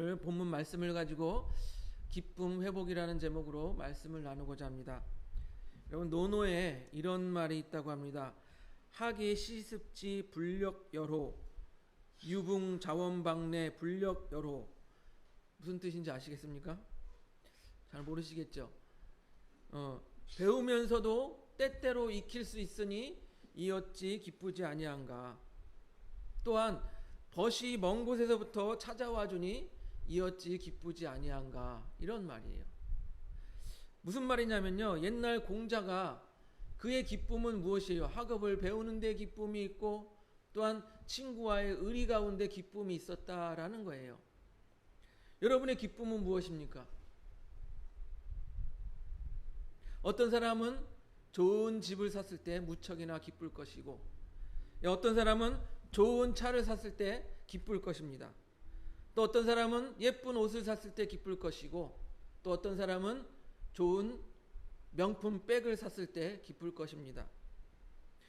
오늘 본문 말씀을 가지고 기쁨 회복이라는 제목으로 말씀을 나누고자 합니다. 여러분, 논어에 이런 말이 있다고 합니다. 하기 시습지 불력여호, 유붕자원방내 불력여호. 무슨 뜻인지 아시겠습니까? 잘 모르시겠죠? 배우면서도 때때로 익힐 수 있으니 이 어찌 기쁘지 아니한가. 또한 벗이 먼 곳에서부터 찾아와 주니 이 어찌 기쁘지 아니한가. 이런 말이에요. 무슨 말이냐면요, 옛날 공자가 그의 기쁨은 무엇이에요? 학업을 배우는 데 기쁨이 있고 또한 친구와의 의리 가운데 기쁨이 있었다라는 거예요. 여러분의 기쁨은 무엇입니까? 어떤 사람은 좋은 집을 샀을 때 무척이나 기쁠 것이고, 어떤 사람은 좋은 차를 샀을 때 기쁠 것입니다. 또 어떤 사람은 예쁜 옷을 샀을 때 기쁠 것이고, 또 어떤 사람은 좋은 명품 백을 샀을 때 기쁠 것입니다.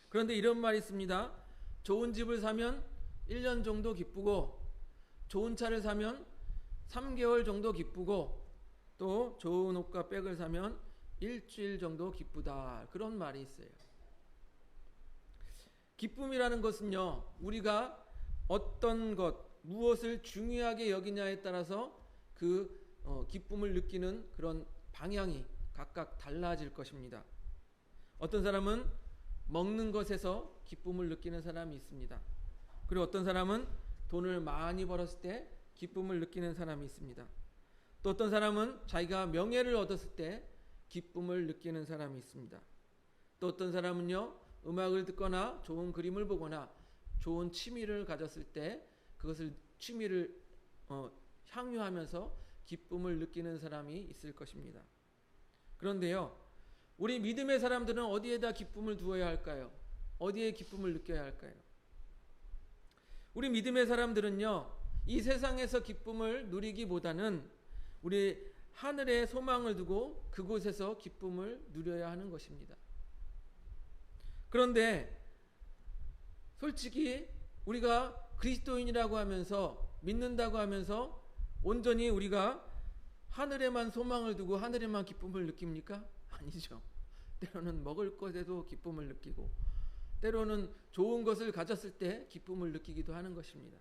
그런데 이런 말이 있습니다. 좋은 집을 사면 1년 정도 기쁘고, 좋은 차를 사면 3개월 정도 기쁘고, 또 좋은 옷과 백을 사면 일주일 정도 기쁘다. 그런 말이 있어요. 기쁨이라는 것은요, 우리가 어떤 것, 무엇을 중요하게 여기냐에 따라서 그 기쁨을 느끼는 그런 방향이 각각 달라질 것입니다. 어떤 사람은 먹는 것에서 기쁨을 느끼는 사람이 있습니다. 그리고 어떤 사람은 돈을 많이 벌었을 때 기쁨을 느끼는 사람이 있습니다. 또 어떤 사람은 자기가 명예를 얻었을 때 기쁨을 느끼는 사람이 있습니다. 또 어떤 사람은요, 음악을 듣거나 좋은 그림을 보거나 좋은 취미를 가졌을 때 그것을 취미를 향유하면서 기쁨을 느끼는 사람이 있을 것입니다. 그런데요, 우리 믿음의 사람들은 어디에다 기쁨을 두어야 할까요? 어디에 기쁨을 느껴야 할까요? 우리 믿음의 사람들은요, 이 세상에서 기쁨을 누리기보다는 우리 하늘에 소망을 두고 그곳에서 기쁨을 누려야 하는 것입니다. 그런데 솔직히 우리가 그리스도인이라고 하면서, 믿는다고 하면서 온전히 우리가 하늘에만 소망을 두고 하늘에만 기쁨을 느낍니까? 아니죠. 때로는 먹을 것에도 기쁨을 느끼고, 때로는 좋은 것을 가졌을 때 기쁨을 느끼기도 하는 것입니다.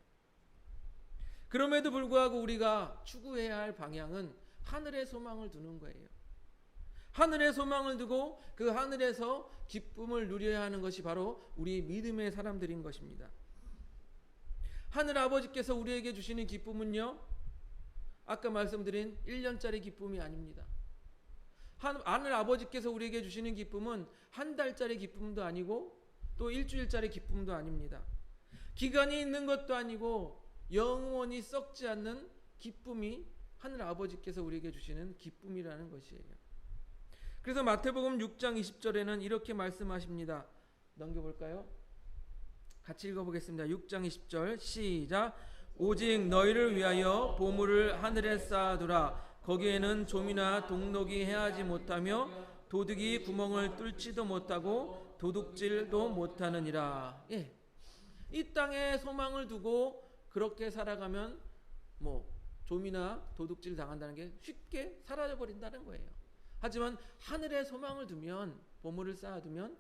그럼에도 불구하고 우리가 추구해야 할 방향은 하늘에 소망을 두는 거예요. 하늘에 소망을 두고 그 하늘에서 기쁨을 누려야 하는 것이 바로 우리 믿음의 사람들인 것입니다. 하늘 아버지께서 우리에게 주시는 기쁨은요, 아까 말씀드린 1년짜리 기쁨이 아닙니다. 하늘 아버지께서 우리에게 주시는 기쁨은 한 달짜리 기쁨도 아니고 또 일주일짜리 기쁨도 아닙니다. 기간이 있는 것도 아니고 영원히 썩지 않는 기쁨이 하늘 아버지께서 우리에게 주시는 기쁨이라는 것이에요. 그래서 마태복음 6장 20절에는 이렇게 말씀하십니다. 넘겨볼까요? 같이 읽어보겠습니다. 6장 20절 시작. 오직 너희를 위하여 보물을 하늘에 쌓아두라. 거기에는 좀이나 동록이 해하지 못하며 도둑이 구멍을 뚫지도 못하고 도둑질도 못하느니라. 예. 이 땅에 소망을 두고 그렇게 살아가면 좀이나 도둑질 당한다는 게 쉽게 사라져버린다는 거예요. 하지만 하늘에 소망을 두면, 보물을 쌓아두면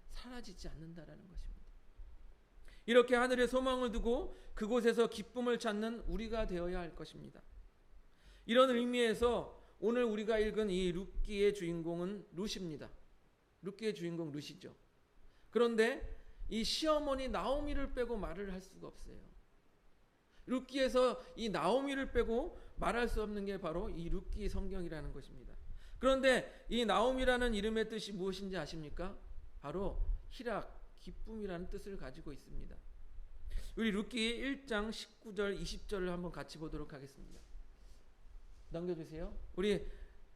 사라지지 않는다라는 것입니다. 이렇게 하늘에 소망을 두고 그곳에서 기쁨을 찾는 우리가 되어야 할 것입니다. 이런 의미에서 오늘 우리가 읽은 이 룻기의 주인공은 룻입니다. 룻기의 주인공 룻이죠. 그런데 이 시어머니 나오미를 빼고 말을 할 수가 없어요. 룻기에서 이 나오미를 빼고 말할 수 없는 게 바로 이 룻기 성경이라는 것입니다. 그런데 이 나오미라는 이름의 뜻이 무엇인지 아십니까? 바로 희락, 기쁨이라는 뜻을 가지고 있습니다. 우리 룻기 1장 19절 20절을 한번 같이 보도록 하겠습니다. 넘겨주세요. 우리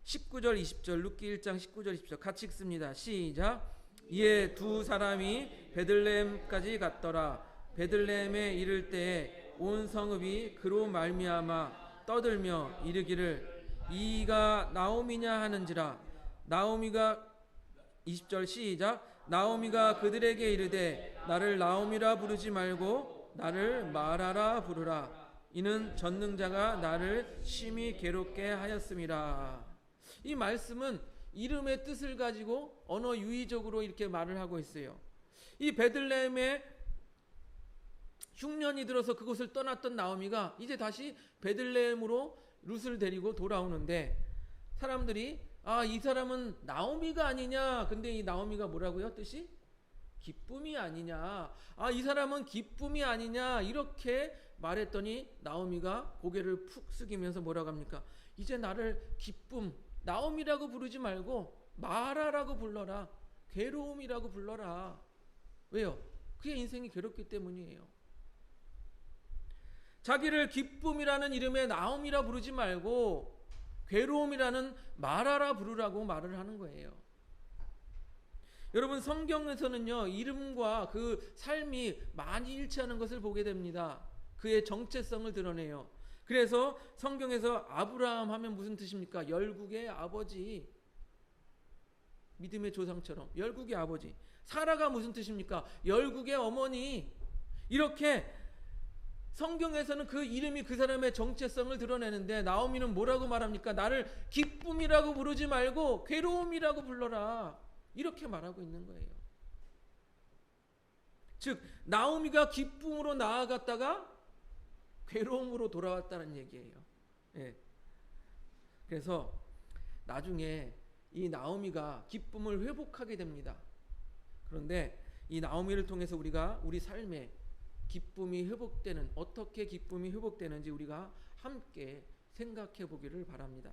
19절 20절 룻기 1장 19절 20절 같이 읽습니다. 시작. 이에 두 사람이 베들레헴까지 갔더라. 베들레헴에 이를 때에 온 성읍이 그로 말미암아 떠들며 이르기를 이가 나오미냐 하는지라. 나오미가 20절 시작. 나오미가 그들에게 이르되 나를 나오미라 부르지 말고 나를 마라라 부르라. 이는 전능자가 나를 심히 괴롭게 하였음이라. 이 말씀은 이름의 뜻을 가지고 언어 유의적으로 이렇게 말을 하고 있어요. 이 베들레헴에 흉년이 들어서 그곳을 떠났던 나오미가 이제 다시 베들레헴으로 룻을 데리고 돌아오는데, 사람들이 이 사람은 나오미가 아니냐. 근데 이 나오미가 뭐라고요? 뜻이? 기쁨이 아니냐. 이 사람은 기쁨이 아니냐. 이렇게 말했더니 나오미가 고개를 푹 숙이면서 뭐라고 합니까? 이제 나를 기쁨, 나오미라고 부르지 말고 마라라고 불러라. 괴로움이라고 불러라. 왜요? 그의 인생이 괴롭기 때문이에요. 자기를 기쁨이라는 이름의 나오미라 부르지 말고 괴로움이라는 마라라 부르라고 말을 하는 거예요. 여러분, 성경에서는요, 이름과 그 삶이 많이 일치하는 것을 보게 됩니다. 그의 정체성을 드러내요. 그래서 성경에서 아브라함 하면 무슨 뜻입니까? 열국의 아버지. 믿음의 조상처럼 열국의 아버지. 사라가 무슨 뜻입니까? 열국의 어머니. 이렇게 성경에서는 그 이름이 그 사람의 정체성을 드러내는데, 나오미는 뭐라고 말합니까? 나를 기쁨이라고 부르지 말고 괴로움이라고 불러라. 이렇게 말하고 있는 거예요. 즉 나오미가 기쁨으로 나아갔다가 괴로움으로 돌아왔다는 얘기예요. 예. 그래서 나중에 이 나오미가 기쁨을 회복하게 됩니다. 그런데 이 나오미를 통해서 우리가 우리 삶에 기쁨이 회복되는, 어떻게 기쁨이 회복되는지 우리가 함께 생각해 보기를 바랍니다.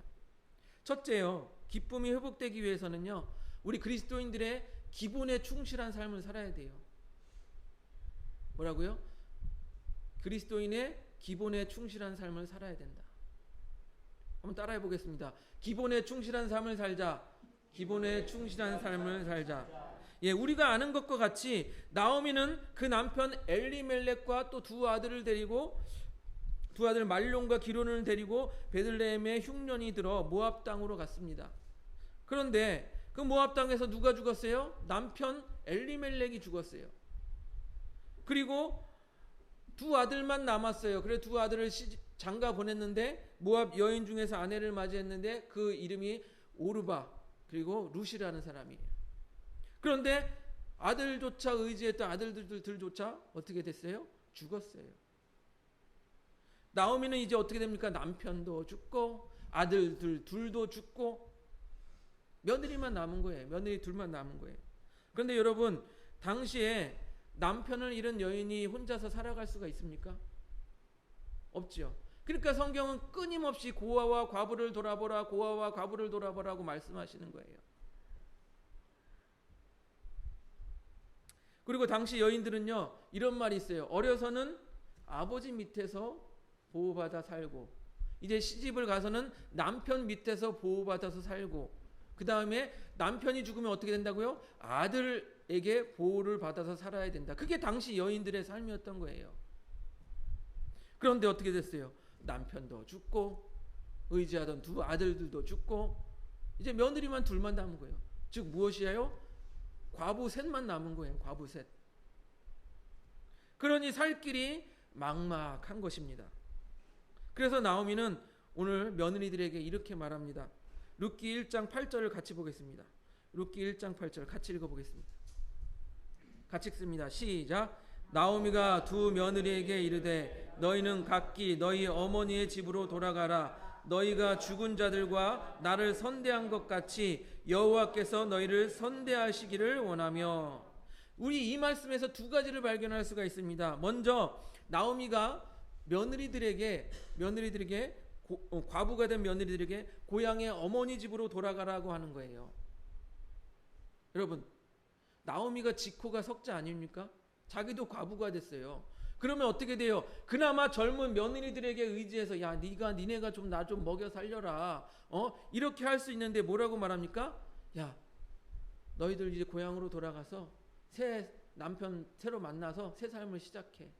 첫째요, 기쁨이 회복되기 위해서는요, 우리 그리스도인들의 기본에 충실한 삶을 살아야 돼요. 뭐라고요? 그리스도인의 기본에 충실한 삶을 살아야 된다. 한번 따라해 보겠습니다. 기본에 충실한 삶을 살자. 기본에 충실한 삶을 살자. 예, 우리가 아는 것과 같이 나오미는 그 남편 엘리멜렉과 또 두 아들을 데리고, 두 아들 말론과 기론을 데리고 베들레헴에 흉년이 들어 모압 땅으로 갔습니다. 그런데 그 모압 땅에서 누가 죽었어요? 남편 엘리멜렉이 죽었어요. 그리고 두 아들만 남았어요. 그래서 두 아들을 장가 보냈는데, 모압 여인 중에서 아내를 맞이했는데 그 이름이 오르바, 그리고 룻이라는 사람이에요. 그런데 아들조차 의지했던 아들들조차 어떻게 됐어요? 죽었어요. 나오미는 이제 어떻게 됩니까? 남편도 죽고 아들들 둘도 죽고 며느리만 남은 거예요. 며느리 둘만 남은 거예요. 그런데 여러분, 당시에 남편을 잃은 여인이 혼자서 살아갈 수가 있습니까? 없죠. 그러니까 성경은 끊임없이 고아와 과부를 돌아보라, 고아와 과부를 돌아보라고 말씀하시는 거예요. 그리고 당시 여인들은요, 이런 말이 있어요. 어려서는 아버지 밑에서 보호받아 살고, 이제 시집을 가서는 남편 밑에서 보호받아서 살고, 그 다음에 남편이 죽으면 어떻게 된다고요? 아들에게 보호를 받아서 살아야 된다. 그게 당시 여인들의 삶이었던 거예요. 그런데 어떻게 됐어요? 남편도 죽고 의지하던 두 아들들도 죽고 이제 며느리만 둘만 남은 거예요. 즉 무엇이에요? 과부 셋만 남은 거예요. 과부 셋. 그러니 살 길이 막막한 것입니다. 그래서 나오미는 오늘 며느리들에게 이렇게 말합니다. 룻기 1장 8절을 같이 보겠습니다. 룻기 1장 8절 같이 읽어보겠습니다. 같이 읽습니다. 시작. 나오미가 두 며느리에게 이르되 너희는 각기 너희 어머니의 집으로 돌아가라. 너희가 죽은 자들과 나를 선대한 것 같이 여호와께서 너희를 선대하시기를 원하며. 우리 이 말씀에서 두 가지를 발견할 수가 있습니다. 먼저 나오미가 며느리들에게 과부가 된 며느리들에게 고향의 어머니 집으로 돌아가라고 하는 거예요. 여러분, 나오미가 지코가 석자 아닙니까? 자기도 과부가 됐어요. 그러면 어떻게 돼요? 그나마 젊은 며느리들에게 의지해서 야, 니네가 좀 나 좀 먹여 살려라. 이렇게 할 수 있는데 뭐라고 말합니까? 야, 너희들 이제 고향으로 돌아가서 새 남편 새로 만나서 새 삶을 시작해.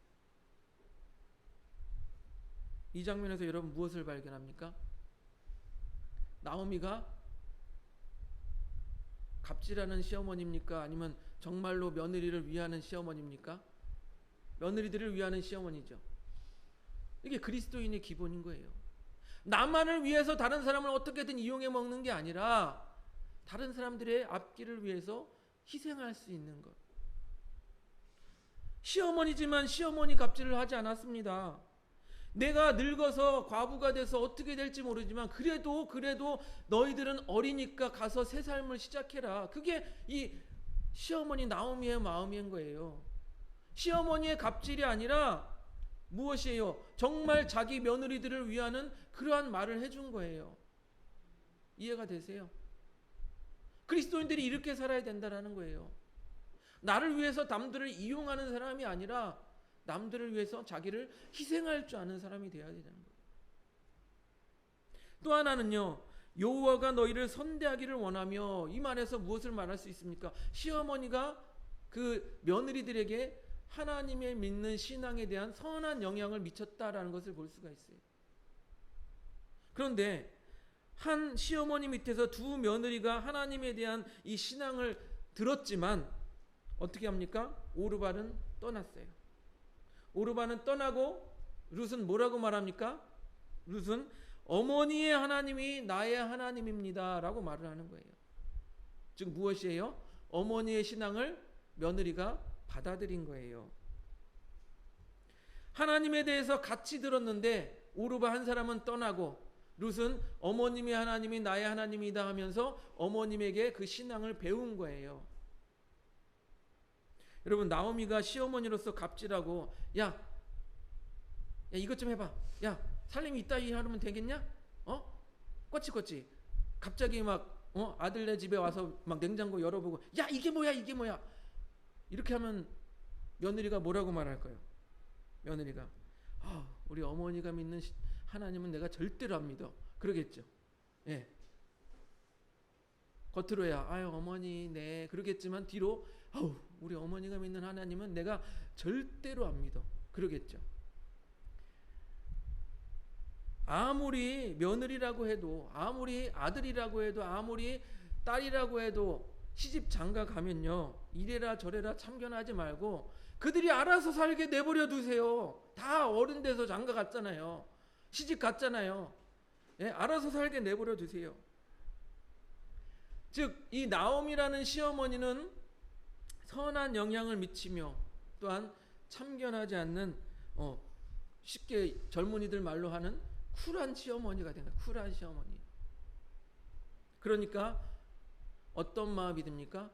이 장면에서 여러분 무엇을 발견합니까? 나오미가 갑질하는 시어머니입니까? 아니면 정말로 며느리를 위하는 시어머니입니까? 며느리들을 위하는 시어머니죠. 이게 그리스도인의 기본인 거예요. 나만을 위해서 다른 사람을 어떻게든 이용해 먹는 게 아니라 다른 사람들의 앞길을 위해서 희생할 수 있는 것. 시어머니지만 시어머니 갑질을 하지 않았습니다. 내가 늙어서 과부가 돼서 어떻게 될지 모르지만 그래도 너희들은 어리니까 가서 새 삶을 시작해라. 그게 이 시어머니 나오미의 마음인 거예요. 시어머니의 갑질이 아니라 무엇이에요? 정말 자기 며느리들을 위하는 그러한 말을 해준 거예요. 이해가 되세요? 그리스도인들이 이렇게 살아야 된다라는 거예요. 나를 위해서 남들을 이용하는 사람이 아니라 남들을 위해서 자기를 희생할 줄 아는 사람이 되어야 되는 거예요. 또 하나는요, 여호와가 너희를 선대하기를 원하며, 이 말에서 무엇을 말할 수 있습니까? 시어머니가 그 며느리들에게 하나님의 믿는 신앙에 대한 선한 영향을 미쳤다라는 것을 볼 수가 있어요. 그런데 한 시어머니 밑에서 두 며느리가 하나님에 대한 이 신앙을 들었지만 어떻게 합니까? 오르발은 떠났어요. 오르발은 떠나고 룻은 뭐라고 말합니까? 룻은 어머니의 하나님이 나의 하나님입니다 라고 말을 하는 거예요. 즉 무엇이에요? 어머니의 신앙을 며느리가 받아들인 거예요. 하나님에 대해서 같이 들었는데 오르바 한 사람은 떠나고 룻은 어머님의 하나님이 나의 하나님이다 하면서 어머님에게 그 신앙을 배운 거예요. 여러분, 나오미가 시어머니로서 갑질하고 야 이것 좀 해봐. 야 살림이 이따위 하면 되겠냐? 꼬치꼬치 갑자기 막 아들네 집에 와서 막 냉장고 열어보고 야 이게 뭐야 이렇게 하면 며느리가 뭐라고 말할까요? 며느리가 우리 어머니가 믿는 하나님은 내가 절대로 안 믿어 그러겠죠. 예. 겉으로야 아유 어머니 네 그러겠지만 뒤로 우리 어머니가 믿는 하나님은 내가 절대로 안 믿어 그러겠죠. 아무리 며느리라고 해도, 아무리 아들이라고 해도, 아무리 딸이라고 해도 시집 장가 가면요 이래라 저래라 참견하지 말고 그들이 알아서 살게 내버려 두세요. 다 어른 돼서 장가 갔잖아요. 시집 갔잖아요. 예, 알아서 살게 내버려 두세요. 즉 이 나오미라는 시어머니는 선한 영향을 미치며 또한 참견하지 않는 쉽게 젊은이들 말로 하는 쿨한 시어머니가 된 거예요. 쿨한 시어머니. 그러니까 어떤 마음이 듭니까?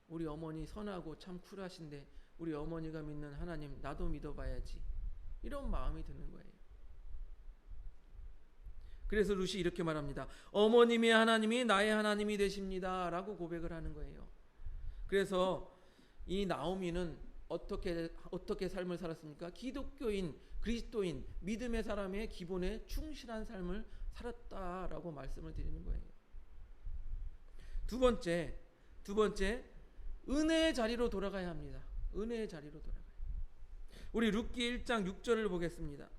우리 어머니 선하고 참 쿨하신데 우리 어머니가 믿는 하나님 나도 믿어봐야지. 이런 마음이 드는 거예요. 그래서 룻이 이렇게 말합니다. 어머님의 하나님이 나의 하나님이 되십니다 라고 고백을 하는 거예요. 그래서 이 나오미는 어떻게 삶을 살았습니까? 기독교인, 그리스도인, 믿음의 사람의 기본에 충실한 삶을 살았다라고 말씀을 드리는 거예요. 두 번째, 은혜의 자리로 돌아가야 합니다. 은혜의 자리로 돌아가야. 우리 룻기 1장 6절을 보겠습니다.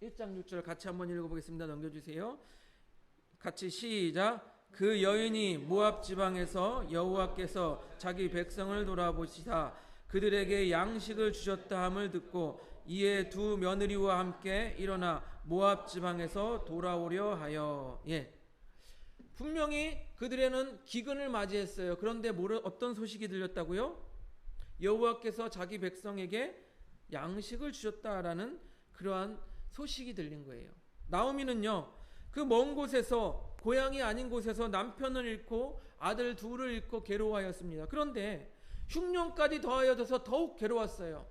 1장 6절 같이 한번 읽어보겠습니다. 넘겨주세요. 같이 시작. 그 여인이 모압 지방에서 여호와께서 자기 백성을 돌아보시사 그들에게 양식을 주셨다 함을 듣고 이에 두 며느리와 함께 일어나 모압 지방에서 돌아오려 하여. 분명히 그들에는 기근을 맞이했어요. 그런데 어떤 소식이 들렸다고요? 여호와께서 자기 백성에게 양식을 주셨다라는 그러한 소식이 들린 거예요. 나오미는요 그 먼 곳에서, 고향이 아닌 곳에서 남편을 잃고 아들 둘을 잃고 괴로워하였습니다. 그런데 흉년까지 더하여져서 더욱 괴로웠어요.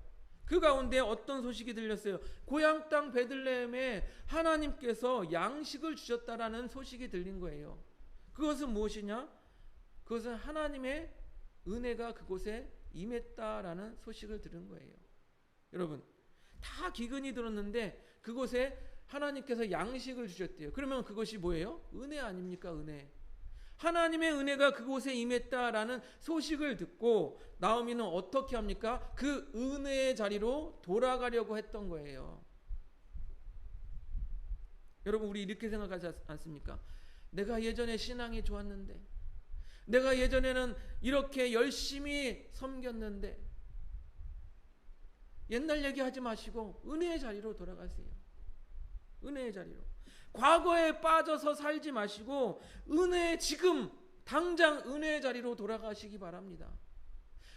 그 가운데 어떤 소식이 들렸어요? 고향 땅 베들레헴에 하나님께서 양식을 주셨다라는 소식이 들린 거예요. 그것은 무엇이냐? 그것은 하나님의 은혜가 그곳에 임했다라는 소식을 들은 거예요. 여러분, 다 기근이 들었는데 그곳에 하나님께서 양식을 주셨대요. 그러면 그것이 뭐예요? 은혜 아닙니까? 은혜. 하나님의 은혜가 그곳에 임했다라는 소식을 듣고 나오미는 어떻게 합니까? 그 은혜의 자리로 돌아가려고 했던 거예요. 여러분, 우리 이렇게 생각하지 않습니까? 내가 예전에 신앙이 좋았는데, 내가 예전에는 이렇게 열심히 섬겼는데, 옛날 얘기하지 마시고 은혜의 자리로 돌아가세요. 은혜의 자리로. 과거에 빠져서 살지 마시고 은혜의 지금 당장 은혜의 자리로 돌아가시기 바랍니다.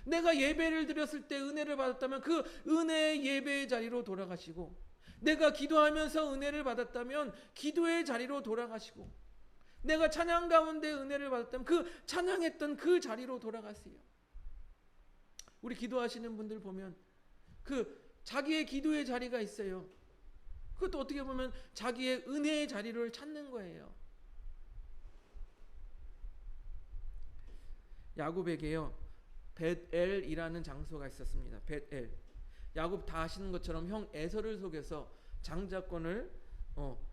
내가 예배를 드렸을 때 은혜를 받았다면 그 은혜의 예배의 자리로 돌아가시고, 내가 기도하면서 은혜를 받았다면 기도의 자리로 돌아가시고, 내가 찬양 가운데 은혜를 받았다면 그 찬양했던 그 자리로 돌아가세요. 우리 기도하시는 분들 보면 그 자기의 기도의 자리가 있어요. 그것도 어떻게 보면 자기의 은혜의 자리를 찾는 거예요. 야곱에게요, 벳엘이라는 장소가 있었습니다. 벳엘. 야곱 다 아시는 것처럼 형 에서를 속여서 장자권을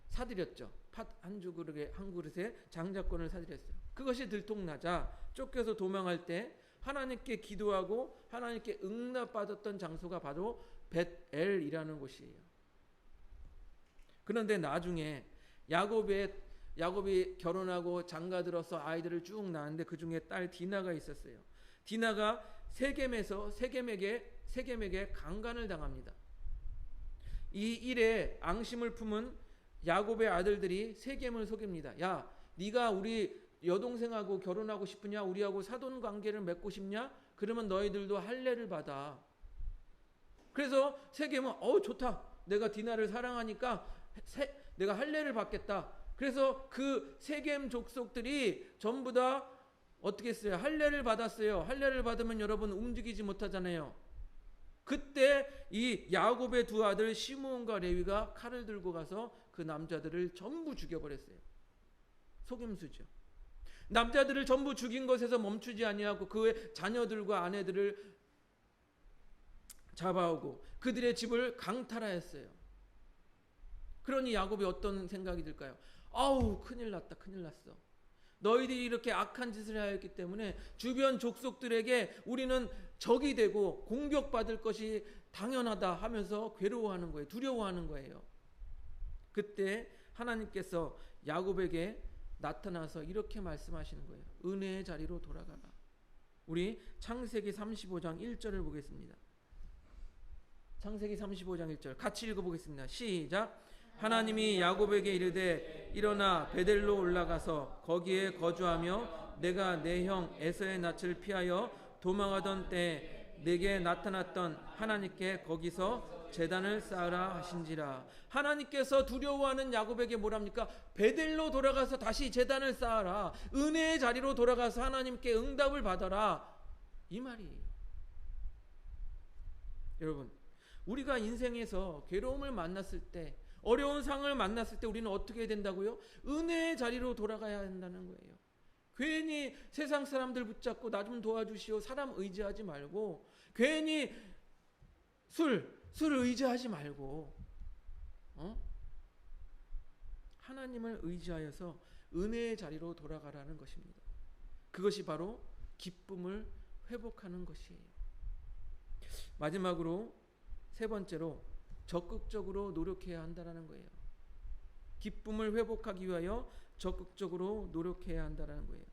사들였죠. 팥 한 그릇에 장자권을 사들였어요. 그것이 들통나자 쫓겨서 도망할 때 하나님께 기도하고 하나님께 응답받았던 장소가 바로 벳엘이라는 곳이에요. 그런데 나중에 야곱이 결혼하고 장가들어서 아이들을 쭉 낳았는데 그 중에 딸 디나가 있었어요. 디나가 세겜에게 강간을 당합니다. 이 일에 앙심을 품은 야곱의 아들들이 세겜을 속입니다. 야, 네가 우리 여동생하고 결혼하고 싶으냐? 우리하고 사돈 관계를 맺고 싶냐? 그러면 너희들도 할례를 받아. 그래서 세겜은 좋다. 내가 디나를 사랑하니까 내가 할례를 받겠다. 그래서 그 세겜 족속들이 전부 다 어떻게 했어요? 할례를 받았어요. 할례를 받으면 여러분 움직이지 못하잖아요. 그때 이 야곱의 두 아들 시므온과 레위가 칼을 들고 가서 그 남자들을 전부 죽여버렸어요. 속임수죠. 남자들을 전부 죽인 것에서 멈추지 아니하고 그의 자녀들과 아내들을 잡아오고 그들의 집을 강탈하였어요. 그러니 야곱이 어떤 생각이 들까요? 아우, 큰일 났다, 큰일 났어. 너희들이 이렇게 악한 짓을 하였기 때문에 주변 족속들에게 우리는 적이 되고 공격받을 것이 당연하다 하면서 괴로워하는 거예요. 두려워하는 거예요. 그때 하나님께서 야곱에게 나타나서 이렇게 말씀하시는 거예요. 은혜의 자리로 돌아가라. 우리 창세기 35장 1절을 보겠습니다. 창세기 35장 1절 같이 읽어보겠습니다. 시작. 하나님이 야곱에게 이르되 일어나 베델로 올라가서 거기에 거주하며 내가 내 형 에서의 낯을 피하여 도망하던 때에 내게 나타났던 하나님께 거기서 제단을 쌓으라 하신지라. 하나님께서 두려워하는 야곱에게 뭐랍니까? 베델로 돌아가서 다시 제단을 쌓아라. 은혜의 자리로 돌아가서 하나님께 응답을 받아라. 이 말이에요. 여러분, 우리가 인생에서 괴로움을 만났을 때, 어려운 상을 만났을 때 우리는 어떻게 해야 된다고요? 은혜의 자리로 돌아가야 한다는 거예요. 괜히 세상 사람들 붙잡고 나 좀 도와주시오 사람 의지하지 말고, 괜히 술 의지하지 말고 하나님을 의지하여서 은혜의 자리로 돌아가라는 것입니다. 그것이 바로 기쁨을 회복하는 것이에요. 마지막으로 세 번째로 적극적으로 노력해야 한다는 거예요. 기쁨을 회복하기 위하여 적극적으로 노력해야 한다는 거예요.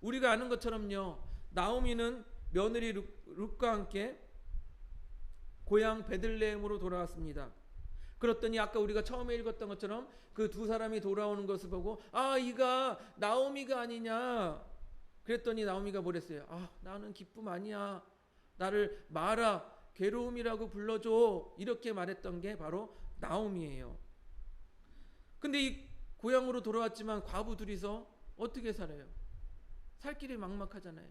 우리가 아는 것처럼요, 나오미는 며느리 룻과 함께 고향 베들레헴으로 돌아왔습니다. 그랬더니 아까 우리가 처음에 읽었던 것처럼 그 두 사람이 돌아오는 것을 보고 이가 나오미가 아니냐. 그랬더니 나오미가 뭐랬어요? 나는 기쁨 아니야. 나를 마라, 괴로움이라고 불러줘. 이렇게 말했던 게 바로 나오미예요. 근데 이 고향으로 돌아왔지만 과부 둘이서 어떻게 살아요? 살 길이 막막하잖아요.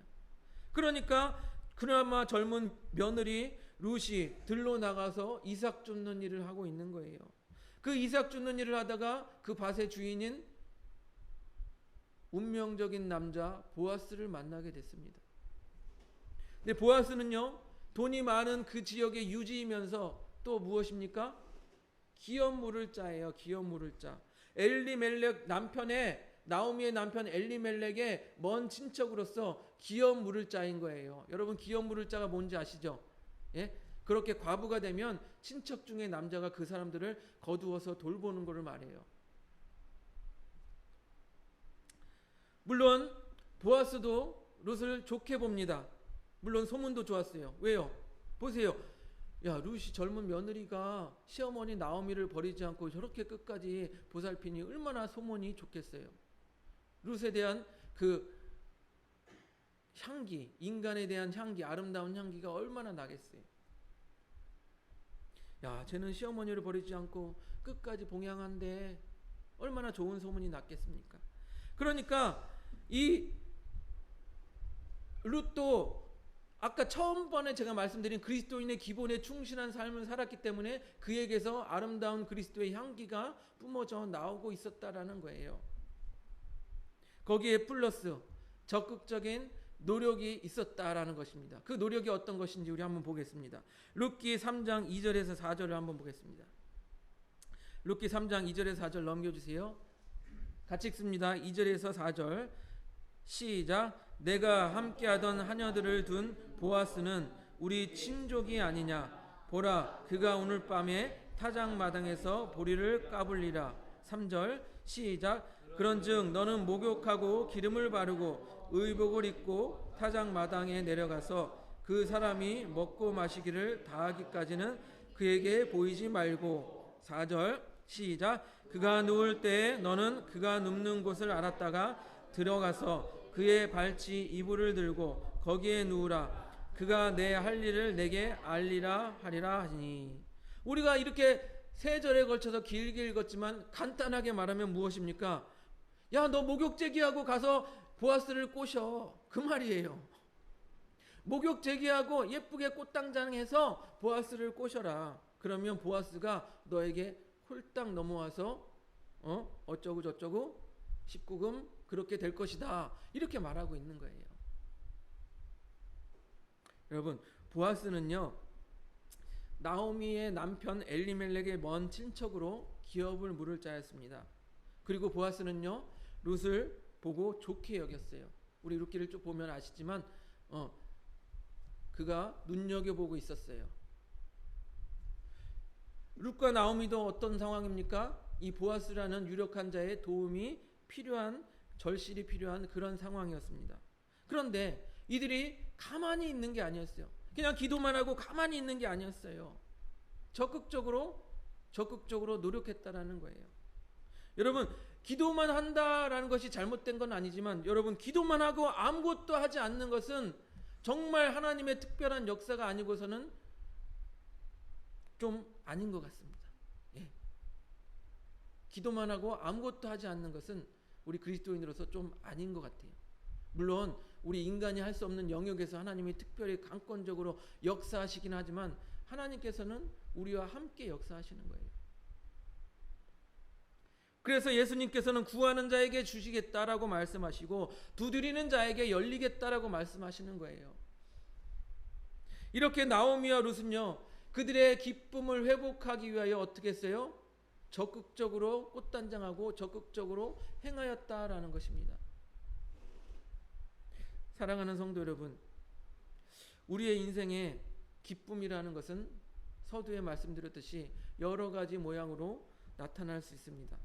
그러니까 그나마 젊은 며느리 룻이 들로 나가서 이삭 줍는 일을 하고 있는 거예요. 그 이삭 줍는 일을 하다가 그 밭의 주인인 운명적인 남자 보아스를 만나게 됐습니다. 근데 보아스는요, 돈이 많은 그 지역의 유지이면서 또 무엇입니까? 기업 물을 자예요. 기업 물을 자. 엘리멜렉 나오미의 남편 엘리멜렉의 먼 친척으로서 기업 물을 자인 거예요. 여러분, 기업 물을 자가 뭔지 아시죠? 예? 그렇게 과부가 되면 친척 중에 남자가 그 사람들을 거두어서 돌보는 것을 말해요. 물론 보아스도 룻을 좋게 봅니다. 물론 소문도 좋았어요. 왜요? 보세요. 야, 룻이 젊은 며느리가 시어머니 나오미를 버리지 않고 저렇게 끝까지 보살피니 얼마나 소문이 좋겠어요. 룻에 대한 그 향기, 인간에 대한 향기, 아름다운 향기가 얼마나 나겠어요. 야, 쟤는 시어머니를 버리지 않고 끝까지 봉양한데 얼마나 좋은 소문이 났겠습니까? 그러니까 이 룻도 아까 처음번에 제가 말씀드린 그리스도인의 기본에 충실한 삶을 살았기 때문에 그에게서 아름다운 그리스도의 향기가 뿜어져 나오고 있었다라는 거예요. 거기에 플러스 적극적인 노력이 있었다라는 것입니다. 그 노력이 어떤 것인지 우리 한번 보겠습니다. 룻기 3장 2절에서 4절을 한번 보겠습니다. 룻기 3장 2절에서 4절 넘겨주세요. 같이 읽습니다. 2절에서 4절 시작. 내가 함께하던 하녀들을 둔 보아스는 우리 친족이 아니냐. 보라, 그가 오늘 밤에 타작마당에서 보리를 까불리라. 3절 시작. 그런즉 너는 목욕하고 기름을 바르고 의복을 입고 타작마당에 내려가서 그 사람이 먹고 마시기를 다하기까지는 그에게 보이지 말고. 4절 시작. 그가 누울 때에 너는 그가 눕는 곳을 알았다가 들어가서 그의 발치 이불을 들고 거기에 누우라. 그가 내 할 일을 내게 알리라 하리라 하니. 우리가 이렇게 세 절에 걸쳐서 길게 읽었지만 간단하게 말하면 무엇입니까? 야, 너 목욕 제기하고 가서 보아스를 꼬셔, 그 말이에요. 목욕 제기하고 예쁘게 꽃당장해서 보아스를 꼬셔라. 그러면 보아스가 너에게 홀딱 넘어와서 어쩌고 저쩌고 19금 그렇게 될 것이다, 이렇게 말하고 있는 거예요. 여러분, 보아스는요 나오미의 남편 엘리멜렉의 먼 친척으로 기업을 물을 자였습니다. 그리고 보아스는요 룻을 보고 좋게 여겼어요. 우리 룻기를 쭉 보면 아시지만 그가 눈여겨보고 있었어요. 룻과 나오미도 어떤 상황입니까? 이 보아스라는 유력한 자의 도움이 필요한, 절실히 필요한 그런 상황이었습니다. 그런데 이들이 가만히 있는 게 아니었어요. 그냥 기도만 하고 가만히 있는 게 아니었어요. 적극적으로 노력했다라는 거예요. 여러분, 기도만 한다라는 것이 잘못된 건 아니지만, 여러분, 기도만 하고 아무것도 하지 않는 것은 정말 하나님의 특별한 역사가 아니고서는 좀 아닌 것 같습니다. 예. 기도만 하고 아무것도 하지 않는 것은 우리 그리스도인으로서 좀 아닌 것 같아요. 물론 우리 인간이 할 수 없는 영역에서 하나님이 특별히 강권적으로 역사하시긴 하지만 하나님께서는 우리와 함께 역사하시는 거예요. 그래서 예수님께서는 구하는 자에게 주시겠다라고 말씀하시고 두드리는 자에게 열리겠다라고 말씀하시는 거예요. 이렇게 나오미와 룻은요 그들의 기쁨을 회복하기 위하여 어떻게 했어요? 적극적으로 꽃단장하고 적극적으로 행하였다라는 것입니다. 사랑하는 성도 여러분, 우리의 인생에 기쁨이라는 것은 서두에 말씀드렸듯이 여러 가지 모양으로 나타날 수 있습니다.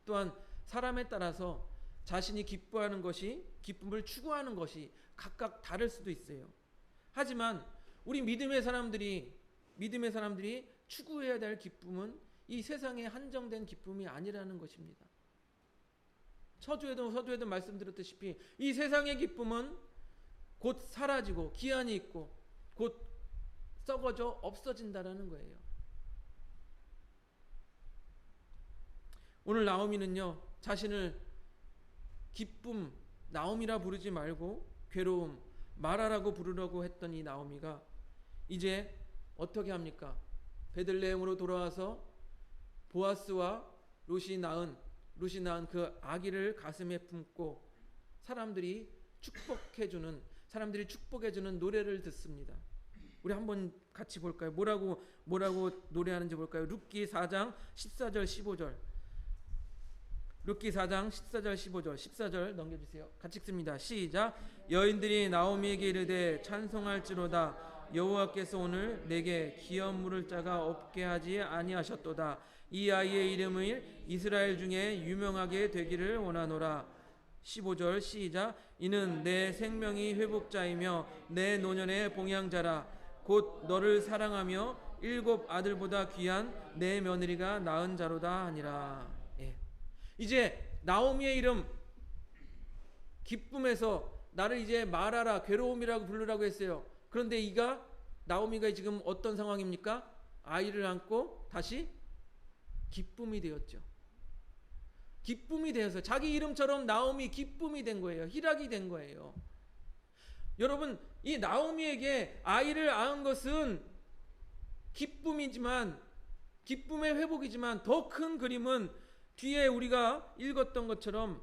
또한 사람에 따라서 자신이 기뻐하는 것이, 기쁨을 추구하는 것이 각각 다를 수도 있어요. 하지만 우리 믿음의 사람들이 추구해야 될 기쁨은 이 세상에 한정된 기쁨이 아니라는 것입니다. 서두에도 말씀드렸다시피 이 세상의 기쁨은 곧 사라지고 기한이 있고 곧 썩어져 없어진다라는 거예요. 오늘 나오미는요 자신을 기쁨, 나오미라 부르지 말고 괴로움, 마라라고 부르려고 했던 이 나오미가 이제 어떻게 합니까? 베들레헴으로 돌아와서 보아스와 룻이 낳은 그 아기를 가슴에 품고 사람들이 축복해주는 노래를 듣습니다. 우리 한번 같이 볼까요? 뭐라고 노래하는지 볼까요? 룻기 4장 14절 15절. 룻기 4장 14절 15절 14절 넘겨주세요. 같이 읽습니다. 시작. 여인들이 나오미에게 이르되 찬송할지로다. 여호와께서 오늘 내게 기업 물을 자가 없게 하지 아니하셨도다. 이 아이의 이름을 이스라엘 중에 유명하게 되기를 원하노라. 15절 시작. 이는 내 생명이 회복자이며 내 노년의 봉양자라. 곧 너를 사랑하며 7 아들보다 귀한 내 며느리가 낳은 자로다 하니라. 예. 이제 나오미의 이름 기쁨에서 나를 이제 말하라 괴로움이라고 부르라고 했어요. 그런데 나오미가 지금 어떤 상황입니까? 아이를 안고 다시 기쁨이 되었죠. 기쁨이 되어서 자기 이름처럼 나오미 기쁨이 된 거예요. 희락이 된 거예요. 여러분, 이 나오미에게 아이를 낳은 것은 기쁨이지만, 기쁨의 회복이지만 더 큰 그림은 뒤에 우리가 읽었던 것처럼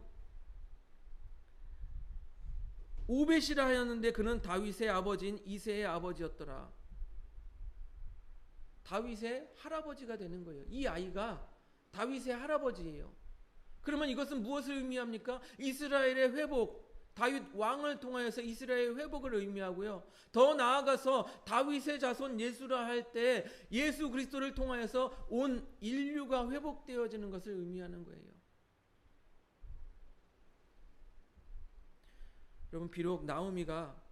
오벳이라 하였는데 그는 다윗의 아버지인 이새의 아버지였더라. 다윗의 할아버지가 되는 거예요. 이 아이가 다윗의 할아버지예요. 그러면 이것은 무엇을 의미합니까? 이스라엘의 회복, 다윗 왕을 통하여서 이스라엘의 회복을 의미하고요. 더 나아가서 다윗의 자손 예수라 할 때 예수 그리스도를 통하여서 온 인류가 회복되어지는 것을 의미하는 거예요. 여러분, 비록 나오미가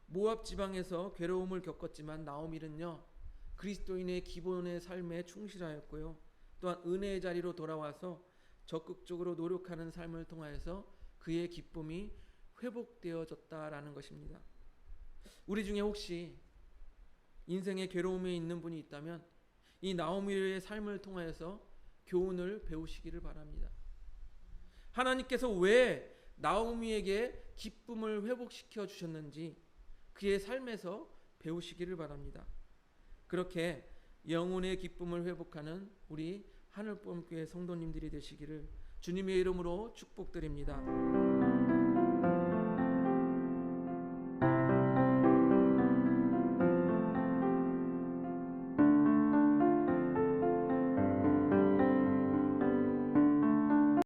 모압 지방에서 괴로움을 겪었지만 나오미는요, 그리스도인의 기본의 삶에 충실하였고요. 또한 은혜의 자리로 돌아와서 적극적으로 노력하는 삶을 통하여서 그의 기쁨이 회복되어졌다라는 것입니다. 우리 중에 혹시 인생의 괴로움에 있는 분이 있다면 이 나오미의 삶을 통하여서 교훈을 배우시기를 바랍니다. 하나님께서 왜 나오미에게 기쁨을 회복시켜 주셨는지 그의 삶에서 배우시기를 바랍니다. 그렇게 영혼의 기쁨을 회복하는 우리 하늘봄교회 성도님들이 되시기를 주님의 이름으로 축복드립니다.